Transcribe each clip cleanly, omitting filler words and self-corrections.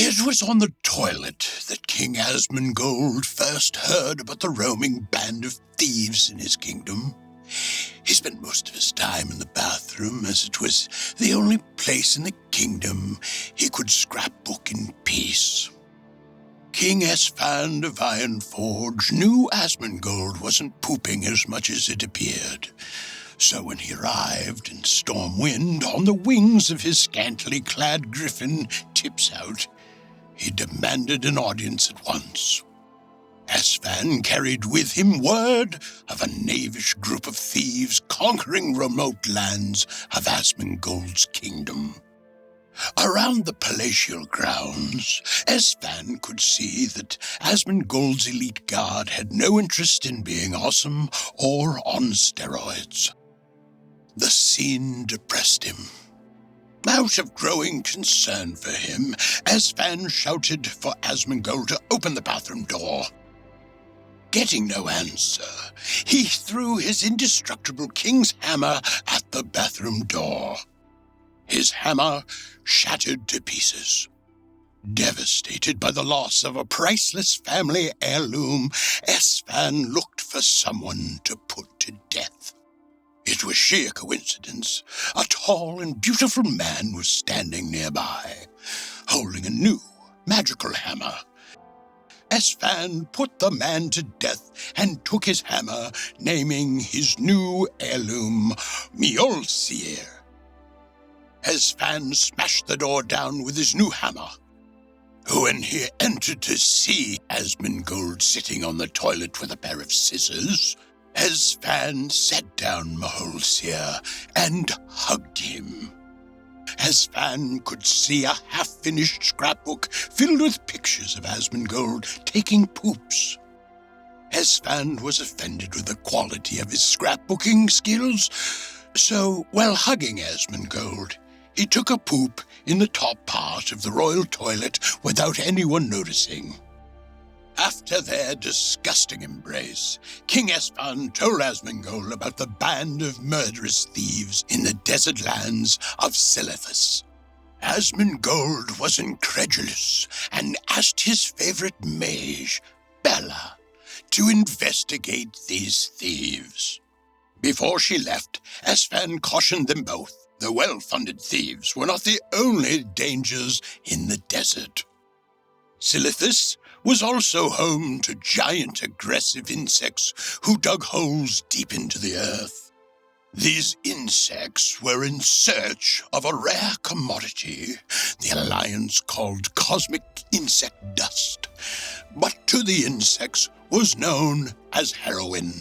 It was on the toilet that King Asmongold first heard about the roaming band of thieves in his kingdom. He spent most of his time in the bathroom, as it was the only place in the kingdom he could scrapbook in peace. King Esfand of Ironforge knew Asmongold wasn't pooping as much as it appeared. So when he arrived in Stormwind on the wings of his scantily clad griffin, Tipsout, he demanded an audience at once. Esfand carried with him word of a knavish group of thieves conquering remote lands of Asmongold's kingdom. Around the palatial grounds, Esfand could see that Asmongold's elite guard had no interest in being awesome or on steroids. The scene depressed him. Out of growing concern for him, Esfand shouted for Asmongold to open the bathroom door. Getting no answer, he threw his indestructible king's hammer at the bathroom door. His hammer shattered to pieces. Devastated by the loss of a priceless family heirloom, Esfand looked for someone to put to death. It was sheer coincidence. A tall and beautiful man was standing nearby, holding a new magical hammer. Esfand put the man to death and took his hammer, naming his new heirloom Mjolnir. Esfand smashed the door down with his new hammer. When he entered to see Asmongold sitting on the toilet with a pair of scissors, Esfand set down Mjolnir and hugged him. Esfand could see a half-finished scrapbook filled with pictures of Asmongold taking poops. Esfand was offended with the quality of his scrapbooking skills, so while hugging Asmongold, he took a poop in the top part of the royal toilet without anyone noticing. After their disgusting embrace, King Esfand told Asmongold about the band of murderous thieves in the desert lands of Silithus. Asmongold was incredulous and asked his favorite mage, Bella, to investigate these thieves. Before she left, Esfand cautioned them both. The well-funded thieves were not the only dangers in the desert. Silithus was also home to giant aggressive insects who dug holes deep into the earth. These insects were in search of a rare commodity the Alliance called cosmic insect dust, but to the insects was known as heroin.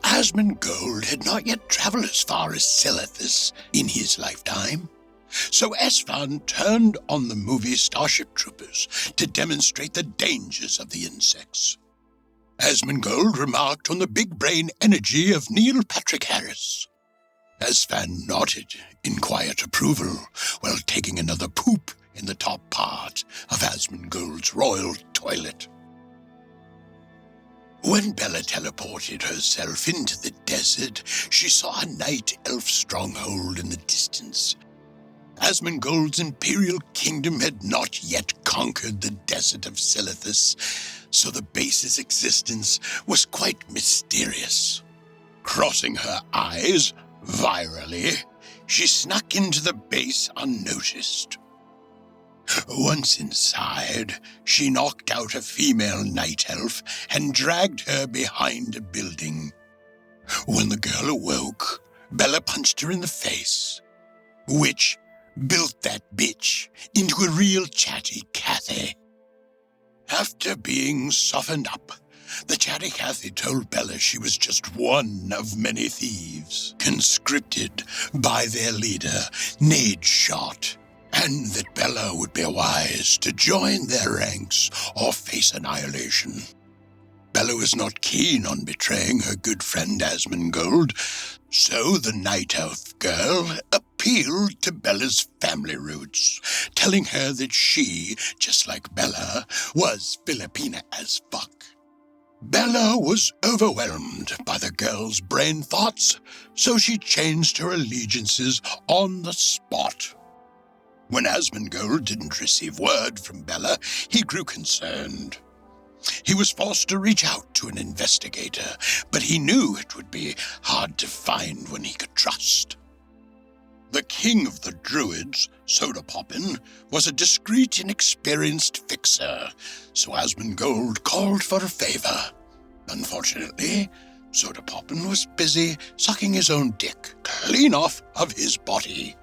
Asmongold had not yet traveled as far as Silithus in his lifetime, so Esfand turned on the movie Starship Troopers to demonstrate the dangers of the insects. Asmongold remarked on the big brain energy of Neil Patrick Harris. Esfand nodded in quiet approval while taking another poop in the top part of Asmongold's royal toilet. When Bella teleported herself into the desert, she saw a night elf stronghold in the distance. Asmongold's imperial kingdom had not yet conquered the desert of Silithus, so the base's existence was quite mysterious. Crossing her eyes, virally, she snuck into the base unnoticed. Once inside, she knocked out a female night elf and dragged her behind a building. When the girl awoke, Bella punched her in the face, which built that bitch into a real chatty Cathy. After being softened up, the chatty Cathy told Bella she was just one of many thieves, conscripted by their leader, Nadeshot, and that Bella would be wise to join their ranks or face annihilation. Bella was not keen on betraying her good friend Asmongold, so the night elf girl appealed to Bella's family roots, telling her that she, just like Bella, was Filipina as fuck. Bella was overwhelmed by the girl's brain thoughts, so she changed her allegiances on the spot. When Asmongold didn't receive word from Bella, he grew concerned. He was forced to reach out to an investigator, but he knew it would be hard to find one he could trust. The king of the druids, Sodapoppin, was a discreet and experienced fixer, so Asmongold called for a favor. Unfortunately, Sodapoppin was busy sucking his own dick clean off of his body.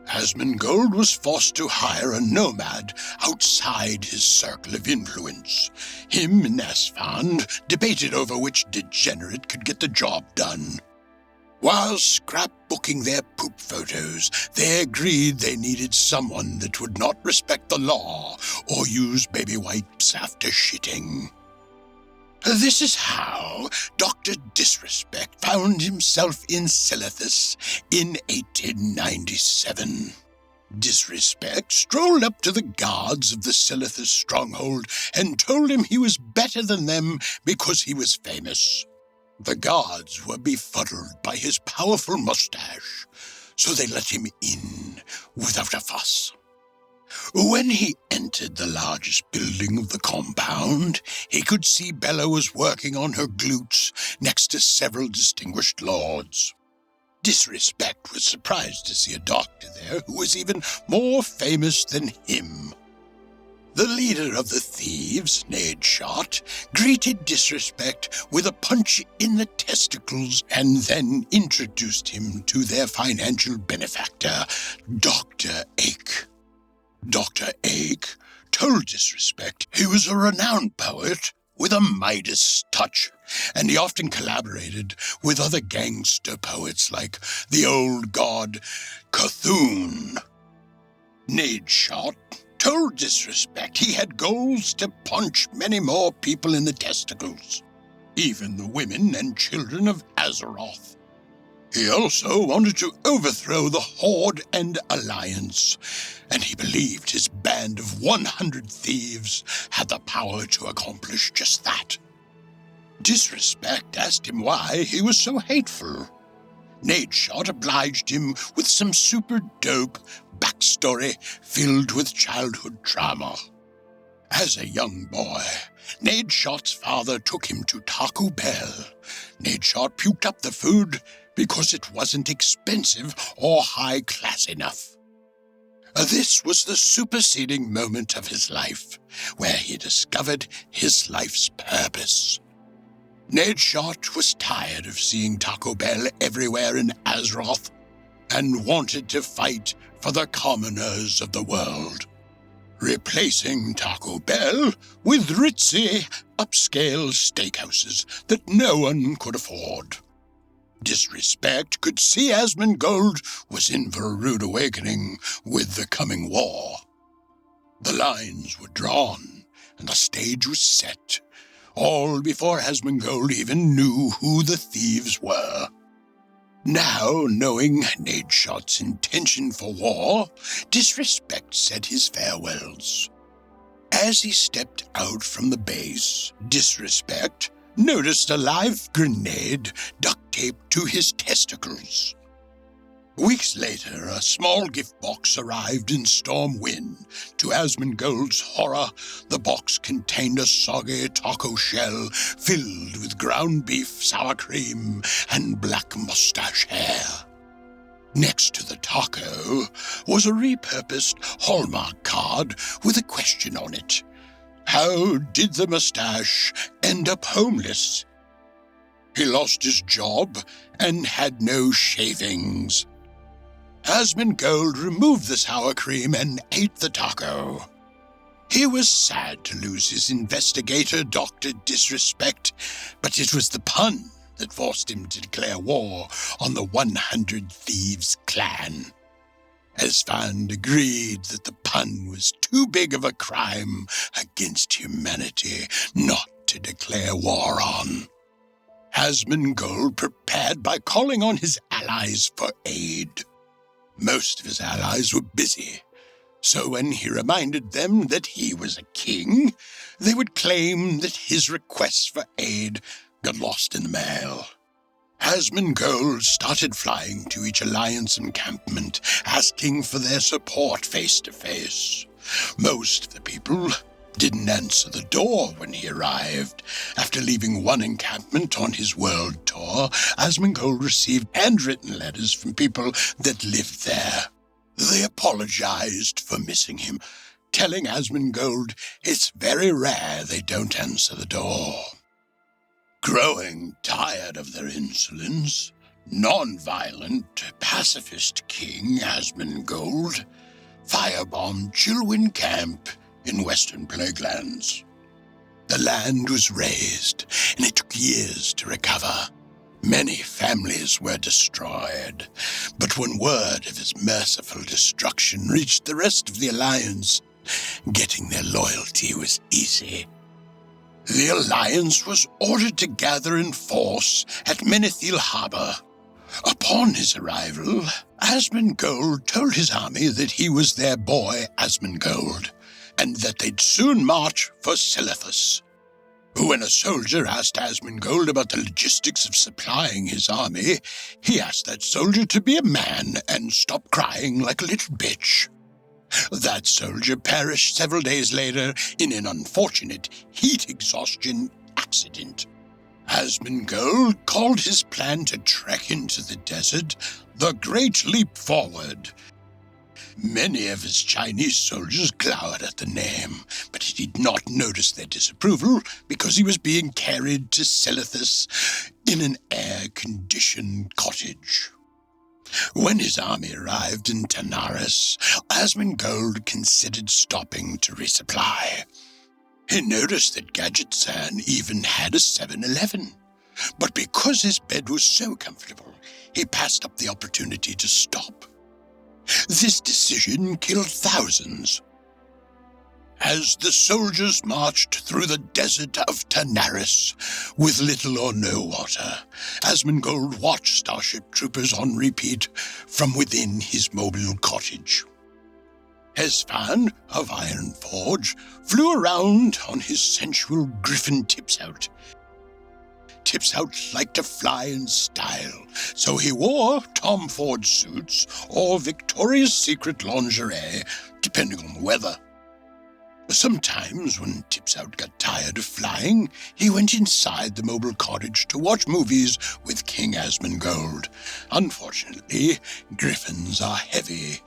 Asmongold was forced to hire a nomad outside his circle of influence. Him and Esfand debated over which degenerate could get the job done. While scrapbooking their poop photos, they agreed they needed someone that would not respect the law or use baby wipes after shitting. This is how Dr. Disrespect found himself in Silithus in 1897. Disrespect strolled up to the guards of the Silithus stronghold and told him he was better than them because he was famous. The guards were befuddled by his powerful mustache, so they let him in without a fuss. When he entered the largest building of the compound, he could see Bella was working on her glutes next to several distinguished lords. Disrespect was surprised to see a doctor there who was even more famous than him. The leader of the thieves, Nadeshot, greeted Disrespect with a punch in the testicles and then introduced him to their financial benefactor, Dr. Ake. Dr. Ake told Disrespect he was a renowned poet with a Midas touch, and he often collaborated with other gangster poets like the old god Cthulhu. Nadeshot told Disrespect he had goals to punch many more people in the testicles, even the women and children of Azeroth. He also wanted to overthrow the Horde and Alliance, and he believed his band of 100 thieves had the power to accomplish just that. Disrespect asked him why he was so hateful. Nadeshot obliged him with some super dope backstory filled with childhood trauma. As a young boy, Nadeshot's father took him to Taco Bell. Nadeshot puked up the food because it wasn't expensive or high-class enough. This was the superseding moment of his life, where he discovered his life's purpose. Nadeshot was tired of seeing Taco Bell everywhere in Azeroth and wanted to fight for the commoners of the world, replacing Taco Bell with ritzy, upscale steakhouses that no one could afford. Disrespect could see Asmongold was in for a rude awakening with the coming war. The lines were drawn, and the stage was set, all before Asmongold even knew who the thieves were. Now, knowing Nadeshot's intention for war, Disrespect said his farewells. As he stepped out from the base, Disrespect noticed a live grenade duct-taped to his testicles. Weeks later, a small gift box arrived in Stormwind. To Asmongold's horror, the box contained a soggy taco shell filled with ground beef, sour cream, and black mustache hair. Next to the taco was a repurposed Hallmark card with a question on it. How did the mustache end up homeless? He lost his job and had no shavings. Asmongold removed the sour cream and ate the taco. He was sad to lose his investigator, Dr. Disrespect, but it was the pun that forced him to declare war on the 100 Thieves clan. Esfand agreed that the pun was too big of a crime against humanity not to declare war on. Asmongold prepared by calling on his allies for aid. Most of his allies were busy, so when he reminded them that he was a king, they would claim that his requests for aid got lost in the mail. Asmongold started flying to each Alliance encampment, asking for their support face to face. Most of the people didn't answer the door when he arrived. After leaving one encampment on his world tour, Asmongold received handwritten letters from people that lived there. They apologized for missing him, telling Asmongold it's very rare they don't answer the door. Growing tired of their insolence, non-violent, pacifist King Asmongold firebombed Chilwyn Camp in Western Plaguelands. The land was razed, and it took years to recover. Many families were destroyed, but when word of his merciful destruction reached the rest of the Alliance, getting their loyalty was easy. The Alliance was ordered to gather in force at Menethil Harbor. Upon his arrival, Asmongold told his army that he was their boy Asmongold, and that they'd soon march for Silithus. When a soldier asked Asmongold about the logistics of supplying his army, he asked that soldier to be a man and stop crying like a little bitch. That soldier perished several days later in an unfortunate heat exhaustion accident. Asmongold called his plan to trek into the desert the Great Leap Forward. Many of his Chinese soldiers glowered at the name, but he did not notice their disapproval because he was being carried to Silithus in an air-conditioned cottage. When his army arrived in Tanaris, Asmongold considered stopping to resupply. He noticed that Gadget-san even had a 7-Eleven, but because his bed was so comfortable, he passed up the opportunity to stop. This decision killed thousands. As the soldiers marched through the desert of Tanaris with little or no water, Asmongold watched Starship Troopers on repeat from within his mobile cottage. Esfand of Ironforge flew around on his sensual griffin Tipsout. Tipsout liked to fly in style, so he wore Tom Ford suits or Victoria's Secret lingerie, depending on the weather. Sometimes, when Tipsout got tired of flying, he went inside the mobile cottage to watch movies with King Asmongold. Unfortunately, griffins are heavy,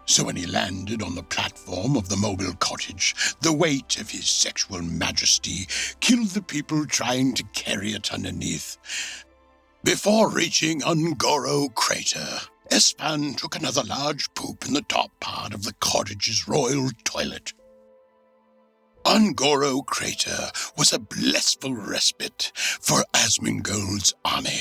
so when he landed on the platform of the mobile cottage, the weight of his sexual majesty killed the people trying to carry it underneath. Before reaching Ungoro Crater, Esfand took another large poop in the top part of the cottage's royal toilet. Ungoro Crater was a blissful respite for Asmongold's army.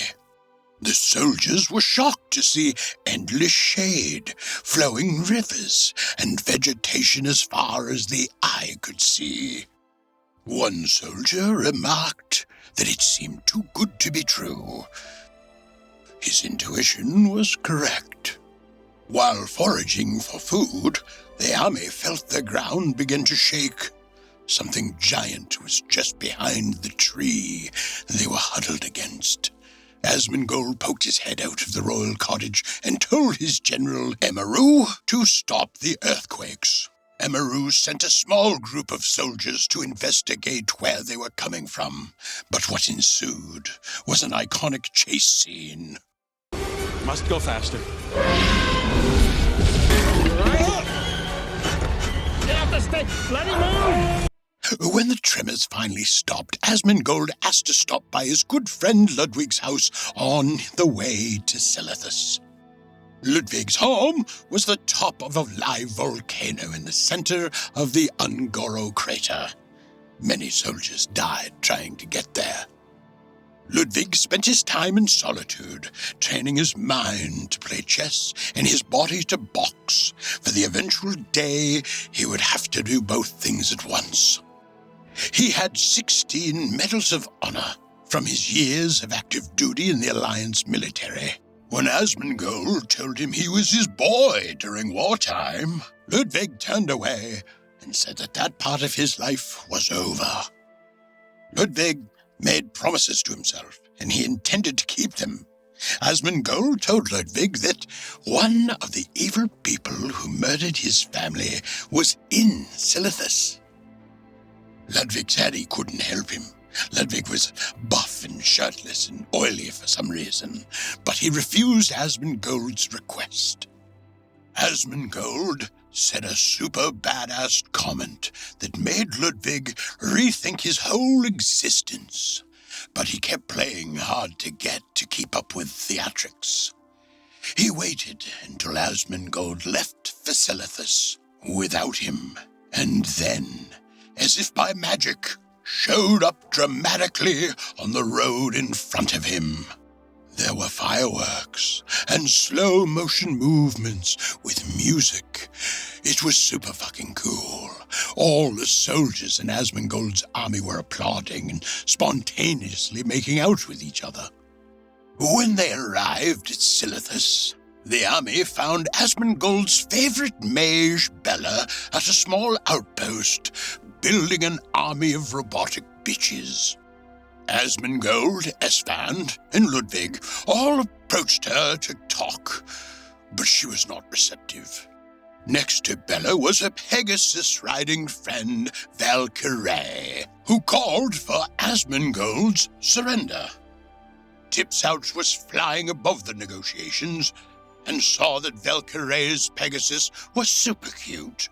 The soldiers were shocked to see endless shade, flowing rivers, and vegetation as far as the eye could see. One soldier remarked that it seemed too good to be true. His intuition was correct. While foraging for food, the army felt the ground begin to shake. Something giant was just behind the tree they were huddled against. Asmongold poked his head out of the royal cottage and told his general Emiru to stop the earthquakes. Emiru sent a small group of soldiers to investigate where they were coming from, but what ensued was an iconic chase scene. Must go faster. Get off the stick! Bloody move! When the tremors finally stopped, Asmongold asked to stop by his good friend Ludwig's house on the way to Silithus. Ludwig's home was the top of a live volcano in the center of the Ungoro Crater. Many soldiers died trying to get there. Ludwig spent his time in solitude, training his mind to play chess and his body to box. For the eventual day, he would have to do both things at once. He had 16 Medals of Honor from his years of active duty in the Alliance military. When Asmongold told him he was his boy during wartime, Ludwig turned away and said that part of his life was over. Ludwig made promises to himself, and he intended to keep them. Asmongold told Ludwig that one of the evil people who murdered his family was in Silithus. Ludwig said he couldn't help him. Ludwig was buff and shirtless and oily for some reason, but he refused Asmongold's request. Asmongold said a super badass comment that made Ludwig rethink his whole existence, but he kept playing hard to get to keep up with theatrics. He waited until Asmongold left for Silithus without him, and then, as if by magic, showed up dramatically on the road in front of him. There were fireworks and slow-motion movements with music. It was super fucking cool. All the soldiers in Asmongold's army were applauding and spontaneously making out with each other. When they arrived at Silithus, the army found Asmongold's favorite mage, Bella, at a small outpost, building an army of robotic bitches. Asmongold, Esfand, and Ludwig all approached her to talk, but she was not receptive. Next to Bella was a Pegasus-riding friend, Valkyrae, who called for Asmongold's surrender. Tipsout was flying above the negotiations and saw that Valkyrae's Pegasus was super cute.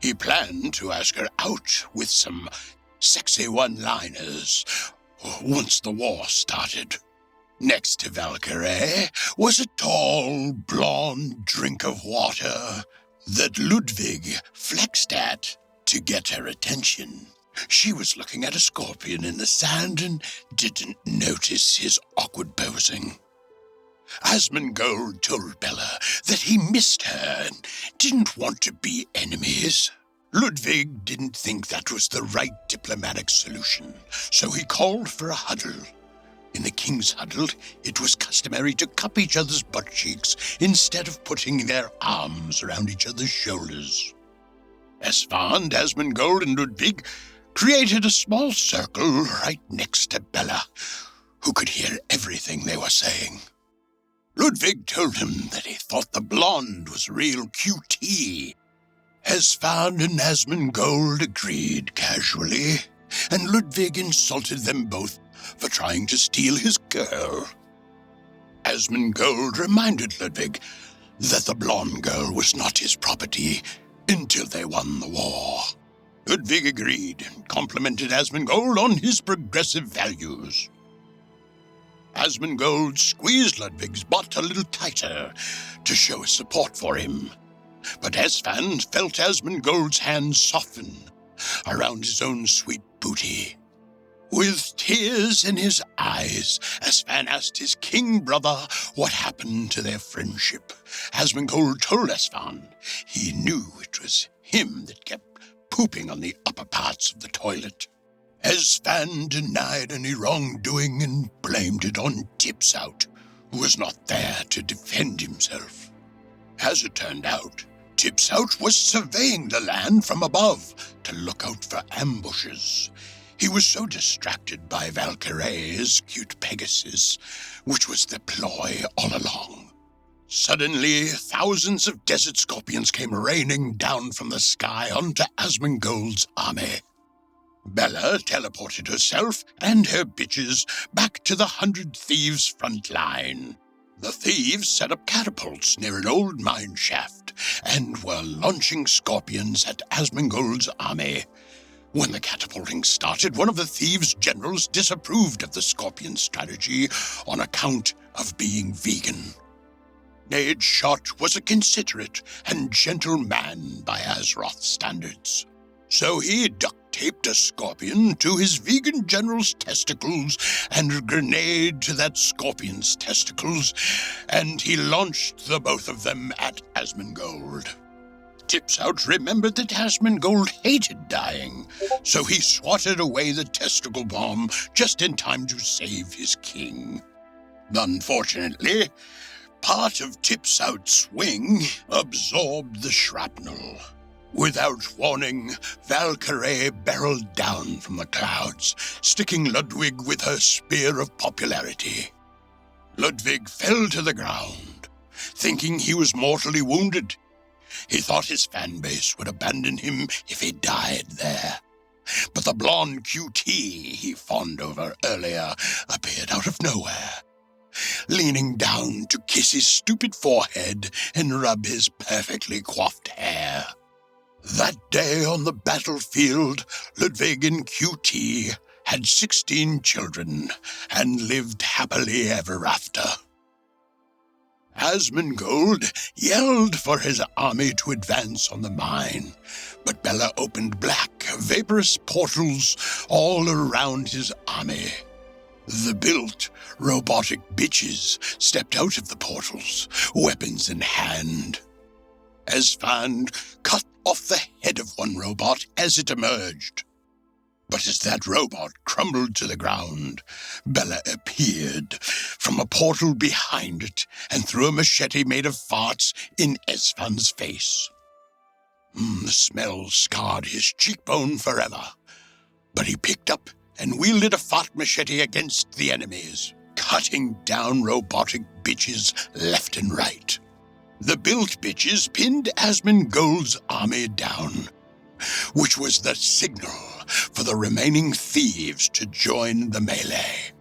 He planned to ask her out with some sexy one-liners once the war started. Next to Valkyrae was a tall, blonde drink of water that Ludwig flexed at to get her attention. She was looking at a scorpion in the sand and didn't notice his awkward posing. Asmongold told Bella that he missed her and didn't want to be enemies. Ludwig didn't think that was the right diplomatic solution, so he called for a huddle. In the king's huddle, it was customary to cup each other's butt cheeks instead of putting their arms around each other's shoulders. Esfand, Asmongold, and Ludwig created a small circle right next to Bella, who could hear everything they were saying. Ludwig told him that he thought the blonde was real QT. Esfand and Asmongold agreed casually, and Ludwig insulted them both for trying to steal his girl. Asmongold reminded Ludwig that the blonde girl was not his property until they won the war. Ludwig agreed and complimented Asmongold on his progressive values. Asmongold squeezed Ludwig's butt a little tighter to show his support for him, but Esfand felt Asmongold's hand soften around his own sweet booty. With tears in his eyes, Esfand asked his king brother what happened to their friendship. Asmongold told Esfand he knew it was him that kept pooping on the upper parts of the toilet. Esfand denied any wrongdoing and blamed it on Tipsout, who was not there to defend himself. As it turned out, Tipsout was surveying the land from above to look out for ambushes. He was so distracted by Valkyrae's cute Pegasus, which was the ploy all along. Suddenly, thousands of desert scorpions came raining down from the sky onto Asmongold's army. Bella teleported herself and her bitches back to the 100 Thieves' front line. The thieves set up catapults near an old mine shaft and were launching scorpions at Asmongold's army. When the catapulting started, one of the thieves' generals disapproved of the scorpion strategy on account of being vegan. Nadeshot was a considerate and gentle man by Azeroth standards, so he duct-taped a scorpion to his vegan general's testicles and a grenade to that scorpion's testicles, and he launched the both of them at Asmongold. Tipsout remembered that Asmongold hated dying, so he swatted away the testicle bomb just in time to save his king. Unfortunately, part of Tipsout's wing absorbed the shrapnel. Without warning, Valkyrae barreled down from the clouds, sticking Ludwig with her spear of popularity. Ludwig fell to the ground, thinking he was mortally wounded. He thought his fan base would abandon him if he died there. But the blonde QT he fawned over earlier appeared out of nowhere, leaning down to kiss his stupid forehead and rub his perfectly coiffed hair. That day on the battlefield, Ludwig and QT had 16 children and lived happily ever after. Asmongold yelled for his army to advance on the mine, but Bella opened black, vaporous portals all around his army. The built, robotic bitches stepped out of the portals, weapons in hand. Esfand cut off the head of one robot as it emerged. But as that robot crumbled to the ground, Bella appeared from a portal behind it and threw a machete made of farts in Esfand's face. The smell scarred his cheekbone forever, but he picked up and wielded a fart machete against the enemies, cutting down robotic bitches left and right. The built bitches pinned Asmongold's army down, which was the signal for the remaining thieves to join the melee.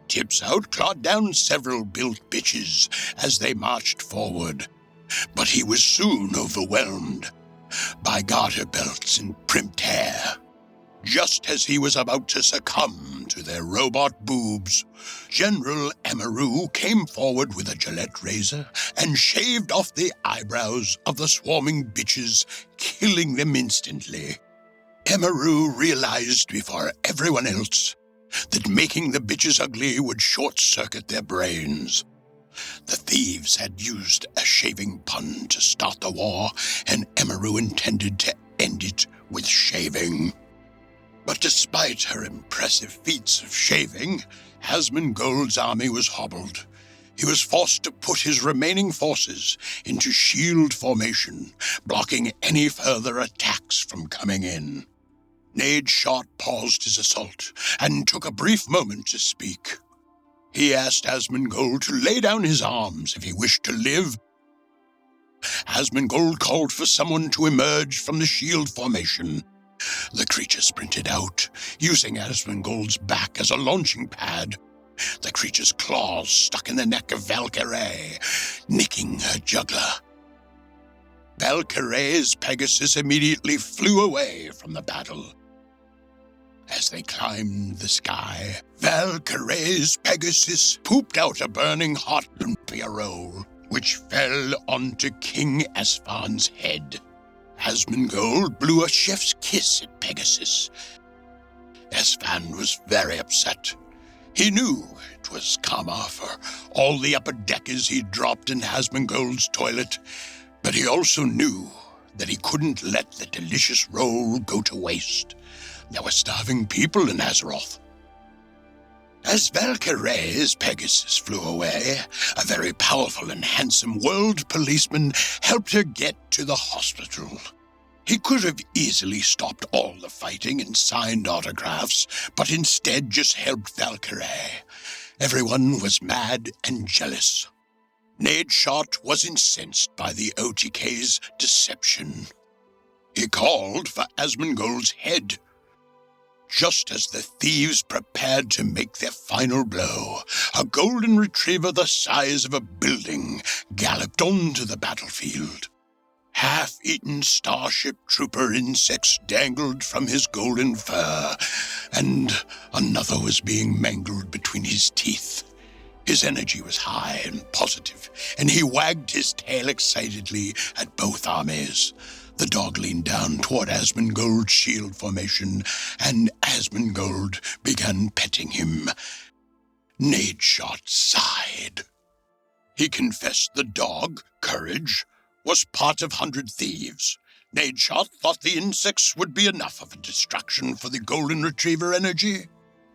Tips Out clawed down several built bitches as they marched forward, but he was soon overwhelmed by garter belts and primped hair. Just as he was about to succumb to their robot boobs, General Emiru came forward with a Gillette razor and shaved off the eyebrows of the swarming bitches, killing them instantly. Emiru realized before everyone else that making the bitches ugly would short-circuit their brains. The thieves had used a shaving pun to start the war, and Emiru intended to end it with shaving. But despite her impressive feats of shaving, Asmongold's army was hobbled. He was forced to put his remaining forces into shield formation, blocking any further attacks from coming in. Nadeshot paused his assault and took a brief moment to speak. He asked Asmongold to lay down his arms if he wished to live. Asmongold called for someone to emerge from the shield formation. The creature sprinted out, using Asmongold's back as a launching pad. The creature's claws stuck in the neck of valkyrae, nicking her jugular. Valkyrae's Pegasus immediately flew away from the battle. As they climbed the sky, Valkyrae's Pegasus pooped out a burning hot lumpia roll, which fell onto King Esfand's head. Asmongold blew a chef's kiss at Pegasus. Esfand was very upset. He knew it was karma for all the upper deckers he'd dropped in Asmongold's toilet, but he also knew that he couldn't let the delicious roll go to waste. There were starving people in Azeroth. As Valkyrae's Pegasus flew away, a very powerful and handsome world policeman helped her get to the hospital. He could have easily stopped all the fighting and signed autographs, but instead just helped Valkyrae. Everyone was mad and jealous. Nadeshot was incensed by the OTK's deception. He called for Asmongold's head. Just as the thieves prepared to make their final blow, a golden retriever the size of a building galloped onto the battlefield. Half-eaten Starship Trooper insects dangled from his golden fur, and another was being mangled between his teeth. His energy was high and positive, and he wagged his tail excitedly at both armies. The dog leaned down toward Asmongold's shield formation, and Asmongold began petting him. Nadeshot sighed. He confessed the dog, Courage, was part of 100 Thieves. Nadeshot thought the insects would be enough of a distraction for the Golden Retriever energy.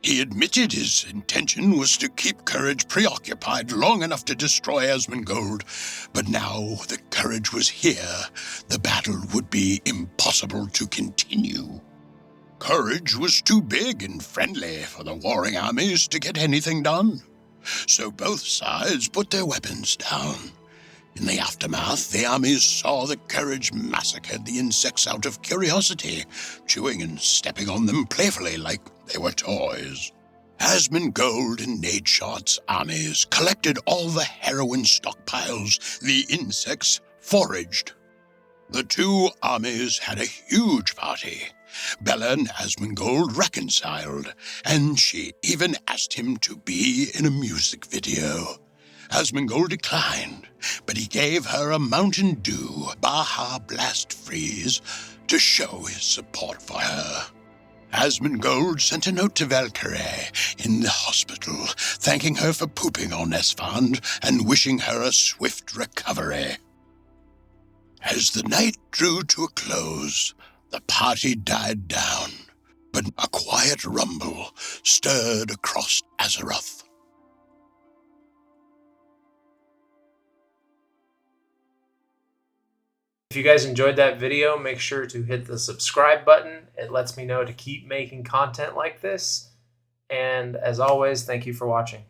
He admitted his intention was to keep Courage preoccupied long enough to destroy Asmongold, but now that Courage was here, the battle would be impossible to continue. Courage was too big and friendly for the warring armies to get anything done. so both sides put their weapons down. In the aftermath, the armies saw the courage massacred the insects out of curiosity, chewing and stepping on them playfully like they were toys. Asmongold and Nadeshot's armies collected all the heroin stockpiles the insects foraged. The two armies had a huge party. Bella and Asmongold reconciled, and she even asked him to be in a music video. Asmongold declined, but he gave her a Mountain Dew Baja Blast Freeze to show his support for her. Asmongold sent a note to Valkyrae in the hospital, thanking her for pooping on esfand and wishing her a swift recovery. As the night drew to a close, the party died down, but a quiet rumble stirred across Azeroth. If you guys enjoyed that video, make sure to hit the subscribe button. It lets me know to keep making content like this. And as always, thank you for watching.